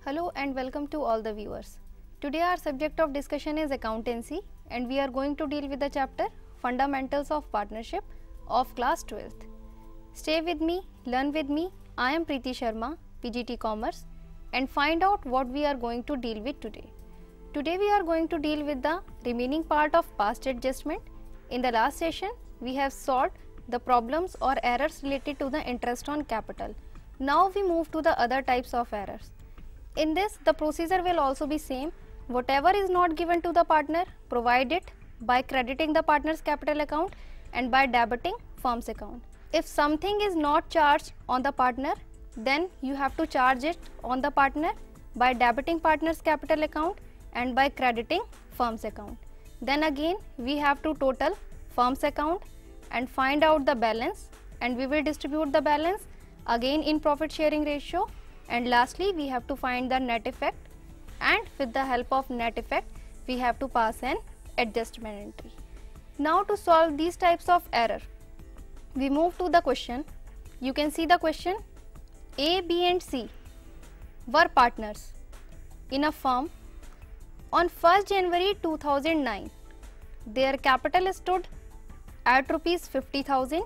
Hello and welcome to all the viewers. Today our subject of discussion is accountancy and we are going to deal with the chapter Fundamentals of Partnership of class 12th. Stay with me, learn with me. I am Preeti Sharma, PGT Commerce, and find out what we are going to deal with today. Today we are going to deal with the remaining part of past adjustment. In the last session, we have solved the problems or errors related to the interest on capital. Now we move to the other types of errors. In this, the procedure will also be same. Whatever is not given to the partner, provide it by crediting the partner's capital account and by debiting firm's account. If something is not charged on the partner, then you have to charge it on the partner by debiting partner's capital account and by crediting firm's account. Then again, we have to total firm's account and find out the balance, and we will distribute the balance again in profit sharing ratio. And lastly, we have to find the net effect, and with the help of net effect we have to pass an adjustment entry. Now to solve these types of error, we move to the question. You can see the question. A, B and C were partners in a firm on 1st January 2009. Their capital stood at rupees 50,000,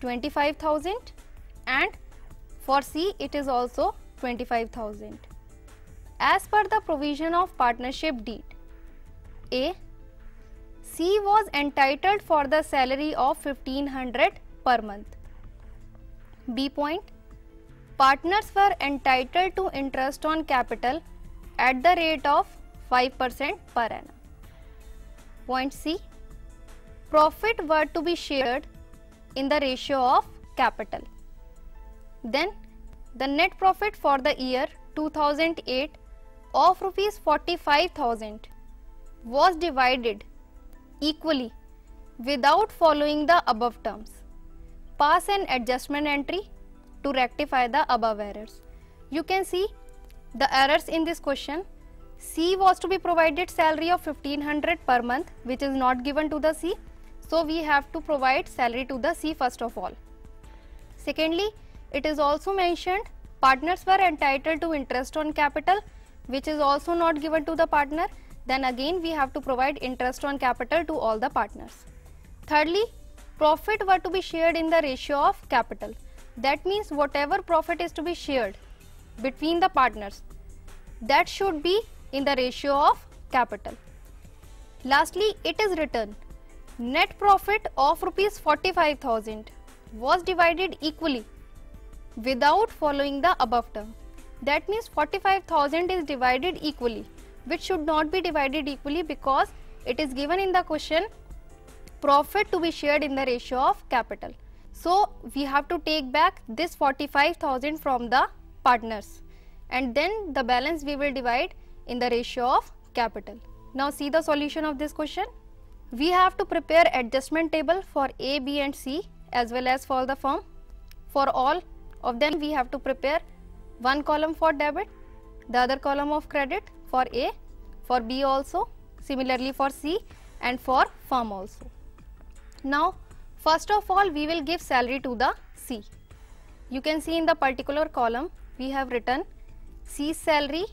25,000 and for C it is also 25,000. As per the provision of partnership deed, A, C was entitled for the salary of 1500 per month. B point, partners were entitled to interest on capital at the rate of 5% per annum. Point C, profit were to be shared in the ratio of capital. Then the net profit for the year 2008 of rupees 45,000 was divided equally without following the above terms. Pass an adjustment entry to rectify the above errors. You can see the errors in this question. C was to be provided salary of 1500 per month, which is not given to the C. So we have to provide salary to the C first of all. Secondly, it is also mentioned partners were entitled to interest on capital, which is also not given to the partner. Then again we have to provide interest on capital to all the partners. Thirdly, profit were to be shared in the ratio of capital. That means whatever profit is to be shared between the partners, that should be in the ratio of capital. Lastly, it is written net profit of rupees 45,000 was divided equally without following the above term. That means 45,000 is divided equally, which should not be divided equally because it is given in the question profit to be shared in the ratio of capital. So we have to take back this 45,000 from the partners, and then the balance we will divide in the ratio of capital. Now see the solution of this question. We have to prepare adjustment table for A, B and C as well as for the firm. For all of them we have to prepare one column for debit, the other column of credit for A, for B also, similarly for C and for firm also. Now first of all we will give salary to the C. You can see in the particular column we have written C salary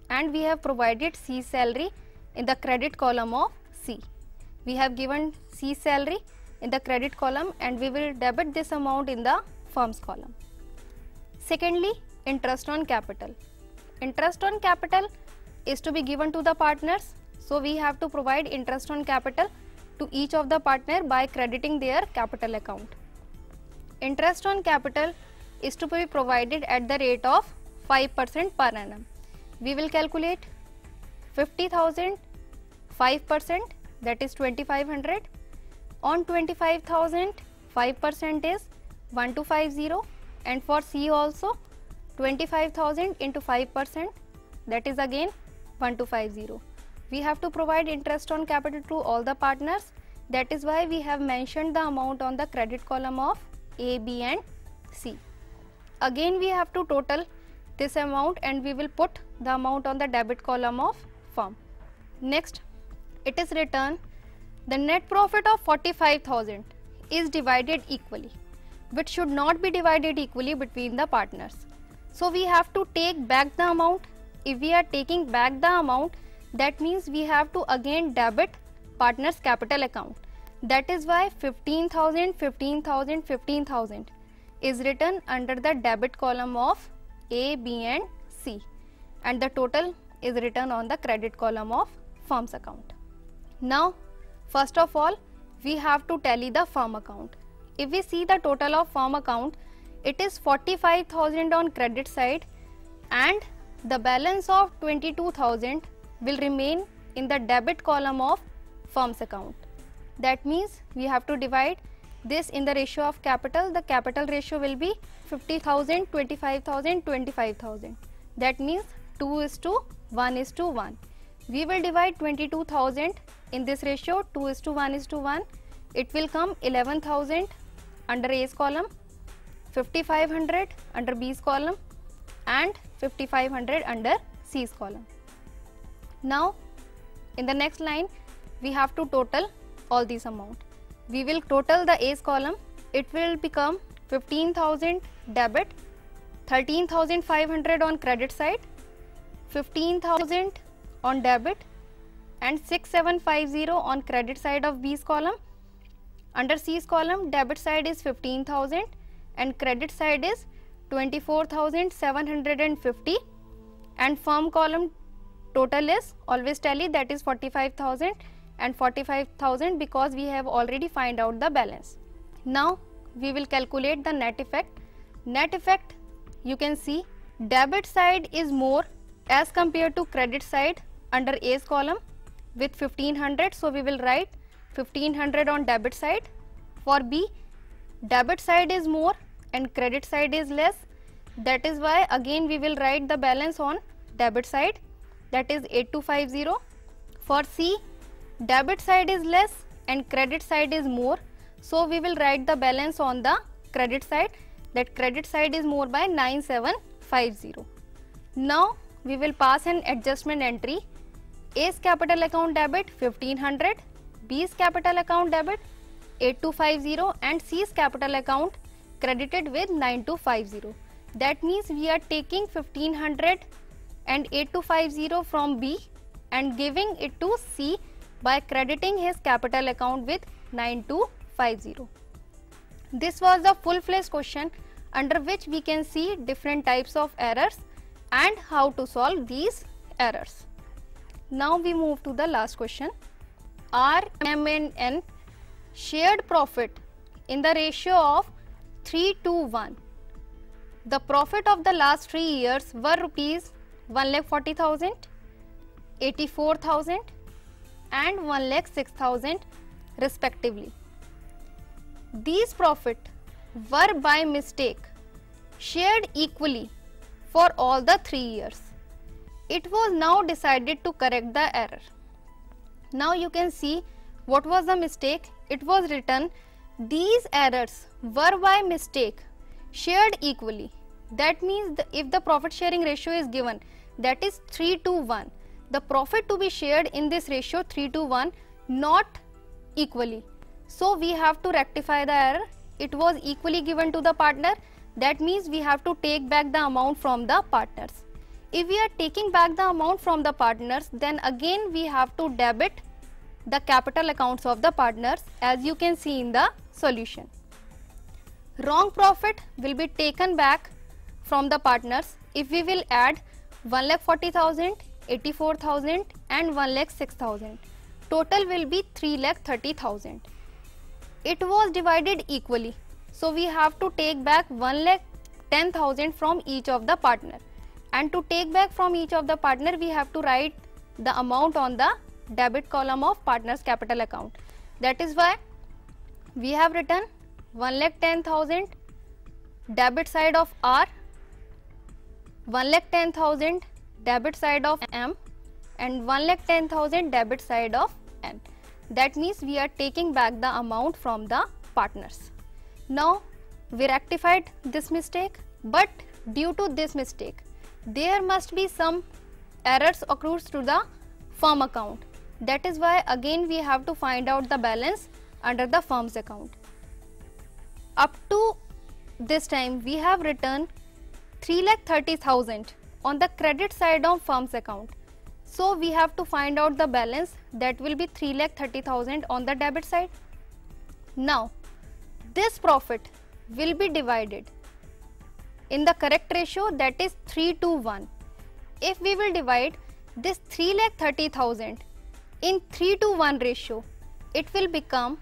and we have provided C salary in the credit column of C. We have given C salary in the credit column and we will debit this amount in the firm's column. Secondly, interest on capital. Interest on capital is to be given to the partners, so we have to provide interest on capital to each of the partner by crediting their capital account. Interest on capital is to be provided at the rate of 5% per annum. We will calculate 50,000 5%, that is 2500, on 25,000 5% is 1250, and for C also 25,000 into 5%, that is again 1250. We have to provide interest on capital to all the partners. That is why we have mentioned the amount on the credit column of A, B and C. Again we have to total this amount and we will put the amount on the debit column of firm. Next, it is written the net profit of 45,000 is divided equally, which should not be divided equally between the partners. So we have to take back the amount if we are taking back the amount, that means we have to again debit partner's capital account. That is why 15,000, 15,000, 15,000 is written under the debit column of A, B and C, and the total is written on the credit column of firm's account. Now first of all we have to tally the firm account. If we see the total of firm account, it is 45,000 on credit side and the balance of 22,000 will remain in the debit column of firm's account. That means we have to divide this in the ratio of capital. The capital ratio will be 50,000, 25,000, 25,000. That means 2:1:1. We will divide 22,000 in this ratio 2:1:1. It will come 11,000 under A's column, 5,500 under B's column and 5,500 under C's column. Now in the next line we have to total all these amount. We will total the A's column. It will become 15,000 debit, 13,500 on credit side, 15,000 on debit and 6,750 on credit side of B's column. Under C's column, debit side is 15,000 and credit side is 24,750 and firm column total is always tally, that is 45,000 and 45,000 because we have already find out the balance. Now we will calculate the net effect. Net effect, you can see debit side is more as compared to credit side under A's column with 1500, so we will write 1500 on debit side. For B, debit side is more and credit side is less, that is why again we will write the balance on debit side, that is 8250. For C, debit side is less and credit side is more, so we will write the balance on the credit side, that credit side is more by 9750. Now we will pass an adjustment entry. A's capital account debit 1500, B's capital account debit 8250 and C's capital account credited with 9250. That means we are taking 1500 and 8250 from B and giving it to C by crediting his capital account with 9250. This was the full-fledged question under which we can see different types of errors and how to solve these errors. Now we move to the last question. R, M and N shared profit in the ratio of 3:1. The profit of the last 3 years were rupees 1,40,000, 84,000 and 1,06,000 respectively. These profit were by mistake shared equally for all the 3 years. It was now decided to correct the error. Now you can see what was the mistake. It was written these errors were by mistake shared equally. That means if the profit sharing ratio is given, that is 3:1, the profit to be shared in this ratio 3:1 not equally. So we have to rectify the error. It was equally given to the partner, that means we have to take back the amount from the partners. If we are taking back the amount from the partners, then again we have to debit the capital accounts of the partners, as you can see in the solution. Wrong profit will be taken back from the partners if we will add 1,40,000, 84,000 and 1,06,000. Total will be 3,30,000. It was divided equally, so we have to take back 1,10,000 from each of the partner, and to take back from each of the partner we have to write the amount on the debit column of partners capital account. That is why we have written 1,10,000 debit side of R, 1,10,000 debit side of M and 1,10,000 debit side of N. That means we are taking back the amount from the partners. Now we rectified this mistake, but due to this mistake there must be some errors accrues to the firm account. That is why again we have to find out the balance under the firm's account. Up to this time we have written 3,30,000 on the credit side of firm's account. So we have to find out the balance, that will be 3,30,000 on the debit side. Now this profit will be divided in the correct ratio, that is 3:1. If we will divide this 3,30,000 in 3:1 ratio, it will become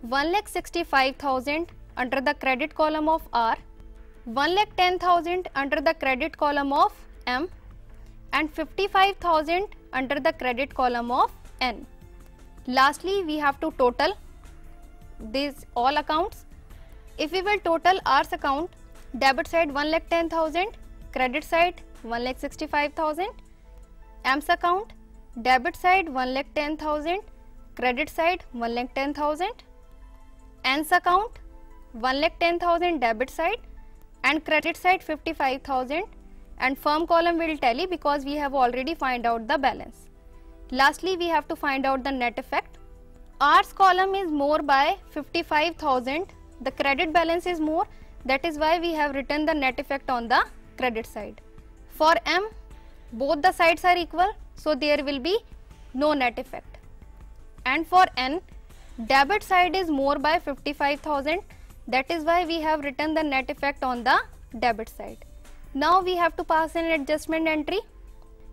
1,65,000 under the credit column of R, 1,10,000 under the credit column of M, and 55,000 under the credit column of N. Lastly, we have to total these all accounts. If we will total R's account, debit side 1,10,000, credit side 1,65,000, M's account, debit side 1,10,000, credit side 1,10,000, N's account 1,10,000 debit side and credit side 55,000, and firm column will tally because we have already find out the balance. Lastly, we have to find out the net effect. R's column is more by 55,000, the credit balance is more, that is why we have written the net effect on the credit side. For M, both the sides are equal, so there will be no net effect. And for N, debit side is more by 55,000, that is why we have written the net effect on the debit side. Now we have to pass an adjustment entry.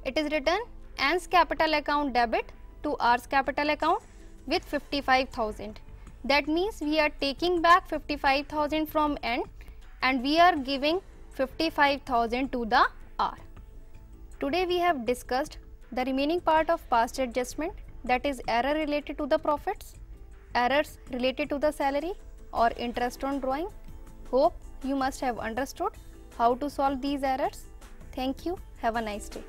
It is written N's capital account debit to R's capital account with 55,000. That means we are taking back 55,000 from N and we are giving 55,000 to the R. Today we have discussed the remaining part of past adjustment, that is error related to the profits, errors related to the salary or interest on drawing. Hope you must have understood how to solve these errors. Thank you. Have a nice day.